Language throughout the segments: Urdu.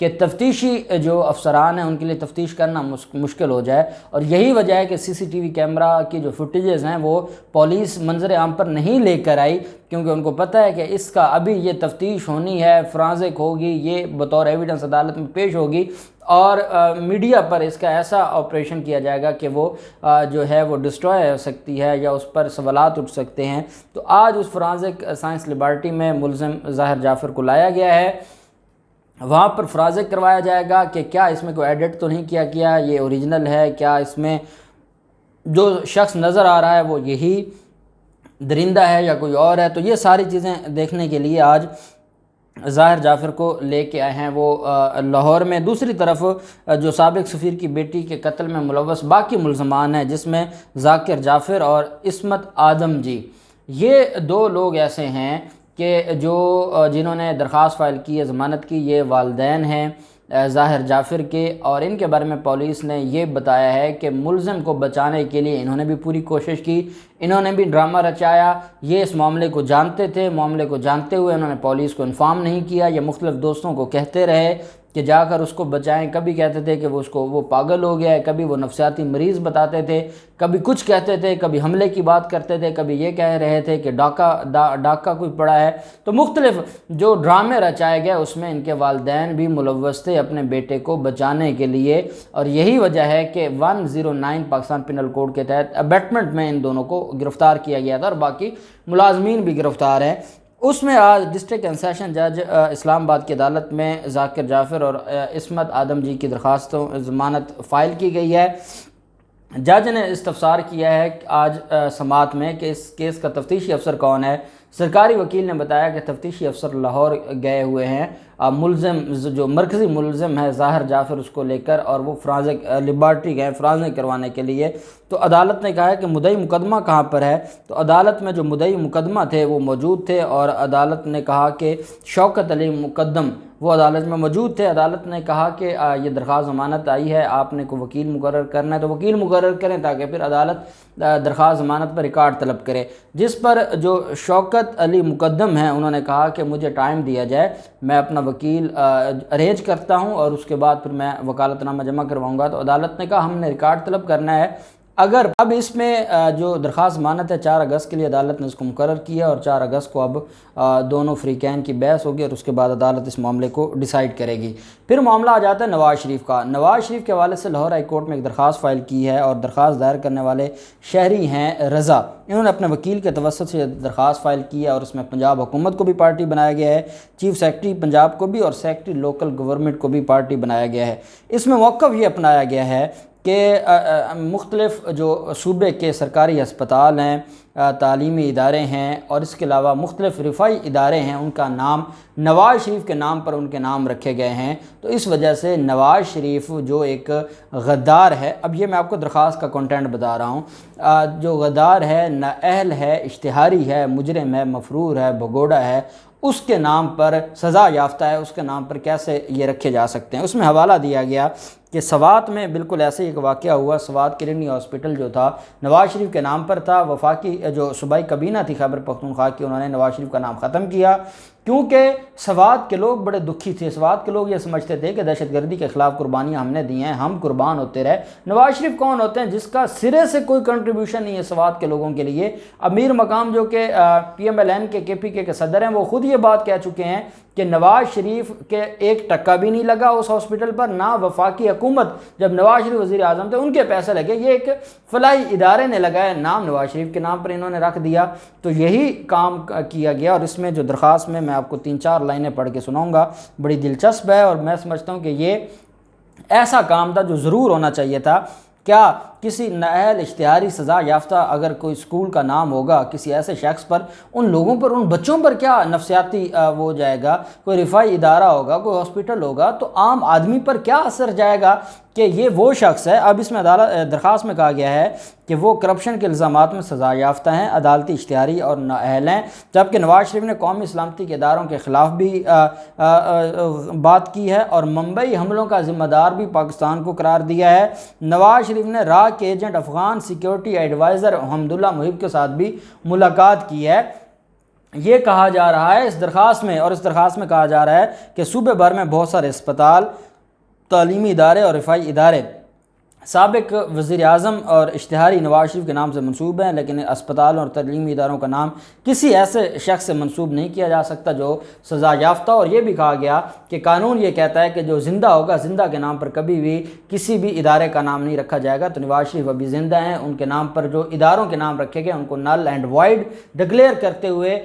کہ تفتیشی جو افسران ہیں ان کے لیے تفتیش کرنا مشکل ہو جائے، اور یہی وجہ ہے کہ سی سی ٹی وی کیمرہ کی جو فوٹیجز ہیں وہ پولیس منظر عام پر نہیں لے کر آئی، کیونکہ ان کو پتہ ہے کہ اس کا ابھی یہ تفتیش ہونی ہے، فرانزک ہوگی، یہ بطور ایویڈنس عدالت میں پیش ہوگی، اور میڈیا پر اس کا ایسا آپریشن کیا جائے گا کہ وہ جو ہے وہ ڈسٹروائے ہو سکتی ہے یا اس پر سوالات اٹھ سکتے ہیں۔ تو آج اس فرانزک سائنس لیبارٹری میں ملزم ظاہر جعفر کو لایا گیا ہے، وہاں پر فرانزک کروایا جائے گا کہ کیا اس میں کوئی ایڈٹ تو نہیں کیا گیا، یہ اوریجنل ہے، کیا اس میں جو شخص نظر آ رہا ہے وہ یہی درندہ ہے یا کوئی اور ہے۔ تو یہ ساری چیزیں دیکھنے کے لیے آج ظاہر جعفر کو لے کے آئے ہیں وہ لاہور میں۔ دوسری طرف جو سابق سفیر کی بیٹی کے قتل میں ملوث باقی ملزمان ہیں، جس میں ذاکر جعفر اور عصمت آدم جی، یہ دو لوگ ایسے ہیں کہ جنہوں نے درخواست فائل کی ہے ضمانت کی، یہ والدین ہیں ظاہر جعفر کے، اور ان کے بارے میں پولیس نے یہ بتایا ہے کہ ملزم کو بچانے کے لیے انہوں نے بھی پوری کوشش کی، انہوں نے بھی ڈرامہ رچایا، یہ اس معاملے کو جانتے تھے، معاملے کو جانتے ہوئے انہوں نے پولیس کو انفارم نہیں کیا، یہ مختلف دوستوں کو کہتے رہے کہ جا کر اس کو بچائیں، کبھی کہتے تھے کہ وہ پاگل ہو گیا ہے، کبھی وہ نفسیاتی مریض بتاتے تھے، کبھی کچھ کہتے تھے، کبھی حملے کی بات کرتے تھے، کبھی یہ کہہ رہے تھے کہ ڈاکہ کوئی پڑا ہے۔ تو مختلف جو ڈرامے رچائے گئے اس میں ان کے والدین بھی ملوث تھے اپنے بیٹے کو بچانے کے لیے، اور یہی وجہ ہے کہ 109 پاکستان پینل کوڈ کے تحت ابیٹمنٹ میں ان دونوں کو گرفتار کیا گیا تھا، اور باقی ملازمین بھی گرفتار ہیں۔ اس میں آج ڈسٹرکٹ اینڈ سیشن جج اسلام آباد کی عدالت میں ذاکر جعفر اور عصمت آدم جی کی درخواستوں ضمانت فائل کی گئی ہے۔ جج نے استفسار کیا ہے آج سماعت میں کہ اس کیس کا تفتیشی افسر کون ہے۔ سرکاری وکیل نے بتایا کہ تفتیشی افسر لاہور گئے ہوئے ہیں، ملزم جو مرکزی ملزم ہے ظاہر جعفر اس کو لے کر، اور وہ فرانزک لیبارٹری گئے فرانزک کروانے کے لیے۔ تو عدالت نے کہا ہے کہ مدعی مقدمہ کہاں پر ہے، تو عدالت میں جو مدعی مقدمہ تھے وہ موجود تھے، اور عدالت نے کہا کہ شوکت علی مقدم وہ عدالت میں موجود تھے۔ عدالت نے کہا کہ یہ درخواست ضمانت آئی ہے، آپ نے کوئی وکیل مقرر کرنا ہے تو وکیل مقرر کریں تاکہ پھر عدالت درخواست ضمانت پر ریکارڈ طلب کرے، جس پر جو شوکت علی مقدم ہیں انہوں نے کہا کہ مجھے ٹائم دیا جائے، میں اپنا وکیل ارینج کرتا ہوں اور اس کے بعد پھر میں وکالت نامہ جمع کرواؤں گا۔ تو عدالت نے کہا ہم نے ریکارڈ طلب کرنا ہے، اگر اب اس میں جو درخواست ضمانت ہے 4 اگست کے لیے عدالت نے اس کو مقرر کیا، اور 4 اگست کو اب دونوں فریقین کی بحث ہوگی، اور اس کے بعد عدالت اس معاملے کو ڈیسائیڈ کرے گی۔ پھر معاملہ آ جاتا ہے نواز شریف کا۔ نواز شریف کے حوالے سے لاہور ہائی کورٹ میں ایک درخواست فائل کی ہے، اور درخواست دائر کرنے والے شہری ہیں رضا، انہوں نے اپنے وکیل کے توسط سے درخواست فائل کی ہے، اور اس میں پنجاب حکومت کو بھی پارٹی بنایا گیا ہے، چیف سیکرٹری پنجاب کو بھی اور سیکرٹری لوکل گورنمنٹ کو بھی پارٹی بنایا گیا ہے۔ اس میں موقف یہ اپنایا گیا ہے کہ مختلف جو صوبے کے سرکاری ہسپتال ہیں، تعلیمی ادارے ہیں، اور اس کے علاوہ مختلف رفاعی ادارے ہیں، ان کا نام نواز شریف کے نام پر ان کے نام رکھے گئے ہیں۔ تو اس وجہ سے نواز شریف جو ایک غدار ہے، اب یہ میں آپ کو درخواست کا کنٹینٹ بتا رہا ہوں، جو غدار ہے، نااہل ہے، اشتہاری ہے، مجرم ہے، مفرور ہے، بھگوڑا ہے، اس کے نام پر سزا یافتہ ہے، اس کے نام پر کیسے یہ رکھے جا سکتے ہیں۔ اس میں حوالہ دیا گیا کہ سوات میں بالکل ایسے ایک واقعہ ہوا، سوات کلینی ہاسپٹل جو تھا نواز شریف کے نام پر تھا، وفاقی جو صوبائی کابینہ تھی خیبر پختونخوا کی، انہوں نے نواز شریف کا نام ختم کیا، کیونکہ سوات کے لوگ بڑے دکھی تھے۔ سوات کے لوگ یہ سمجھتے تھے کہ دہشت گردی کے خلاف قربانیاں ہم نے دی ہیں، ہم قربان ہوتے رہے۔ نواز شریف کون ہوتے ہیں جس کا سرے سے کوئی کنٹریبیوشن نہیں ہے سوات کے لوگوں کے لیے؟ امیر مقام جو کہ پی ایم ایل این کے KPK کے صدر ہیں، وہ خود یہ بات کہہ چکے ہیں کہ نواز شریف کے 1 ٹکا بھی نہیں لگا اس ہاسپٹل پر، نہ وفاقی حکومت جب نواز شریف وزیر اعظم تھے ان کے پیسے لگے، یہ ایک فلاحی ادارے نے لگایا، نام نواز شریف کے نام پر انہوں نے رکھ دیا۔ تو یہی کام کیا گیا، اور اس میں جو درخواست میں آپ کو 3-4 لائنیں پڑھ کے سناؤں گا، بڑی دلچسپ ہے، اور میں سمجھتا ہوں کہ یہ ایسا کام تھا جو ضرور ہونا چاہیے تھا۔ کیا کسی نااہل اشتہاری سزا یافتہ اگر کوئی اسکول کا نام ہوگا کسی ایسے شخص پر، ان لوگوں پر، ان بچوں پر کیا نفسیاتی وہ جائے گا؟ کوئی رفاعی ادارہ ہوگا، کوئی ہاسپٹل ہوگا، تو عام آدمی پر کیا اثر جائے گا کہ یہ وہ شخص ہے۔ اب اس میں درخواست میں کہا گیا ہے کہ وہ کرپشن کے الزامات میں سزا یافتہ ہیں، عدالتی اشتہاری اور نااہل ہیں، جبکہ نواز شریف نے قومی سلامتی کے اداروں کے خلاف بھی بات کی ہے، اور ممبئی حملوں کا ذمہ دار بھی پاکستان کو قرار دیا ہے۔ نواز شریف نے را کے agent Afghan security adviser Hamdullah Mohib کے ساتھ بھی ملاقات کی ہے۔ یہ کہا جا رہا ہے اس درخواست میں، اور اس درخواست میں کہا جا رہا ہے کہ صوبے بھر میں بہت سارے اسپتال، تعلیمی ادارے اور رفاعی ادارے سابق وزیر اعظم اور اشتہاری نواز شریف کے نام سے منسوب ہیں، لیکن اسپتال اور تعلیمی اداروں کا نام کسی ایسے شخص سے منسوب نہیں کیا جا سکتا جو سزا یافتہ. اور یہ بھی کہا گیا کہ قانون یہ کہتا ہے کہ جو زندہ ہوگا، زندہ کے نام پر کبھی بھی کسی بھی ادارے کا نام نہیں رکھا جائے گا. تو نواز شریف ابھی زندہ ہیں، ان کے نام پر جو اداروں کے نام رکھے گئے ان کو نل اینڈ وائڈ ڈکلیئر کرتے ہوئے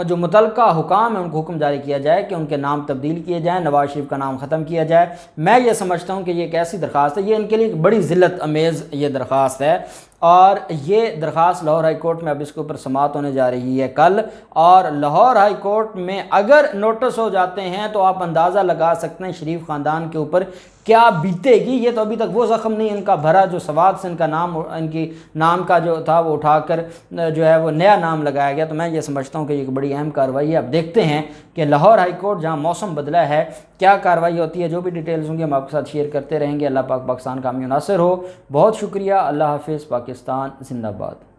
جو متعلقہ حکام ہیں ان کو حکم جاری کیا جائے کہ ان کے نام تبدیل کیے جائیں، نواز شریف کا نام ختم کیا جائے. میں یہ سمجھتا ہوں کہ یہ ایک ایسی درخواست ہے، یہ ان کے لیے بڑی ذلت امیز یہ درخواست ہے، اور یہ درخواست لاہور ہائی کورٹ میں اب اس کے اوپر سماعت ہونے جا رہی ہے کل. اور لاہور ہائی کورٹ میں اگر نوٹس ہو جاتے ہیں تو آپ اندازہ لگا سکتے ہیں شریف خاندان کے اوپر کیا بیتے گی. یہ تو ابھی تک وہ زخم نہیں ان کا بھرا جو سواد سے ان کا نام، ان کی نام کا جو تھا وہ اٹھا کر جو ہے وہ نیا نام لگایا گیا. تو میں یہ سمجھتا ہوں کہ یہ ایک بڑی اہم کارروائی ہے. اب دیکھتے ہیں کہ لاہور ہائی کورٹ جہاں موسم بدلا ہے کیا کارروائی ہوتی ہے. جو بھی ڈیٹیلز ہوں گی ہم آپ کے ساتھ شیئر کرتے رہیں گے. اللہ پاک پاکستان کا حامی و ناصر ہو. بہت شکریہ. اللہ حافظ. پاکستان زندہ باد.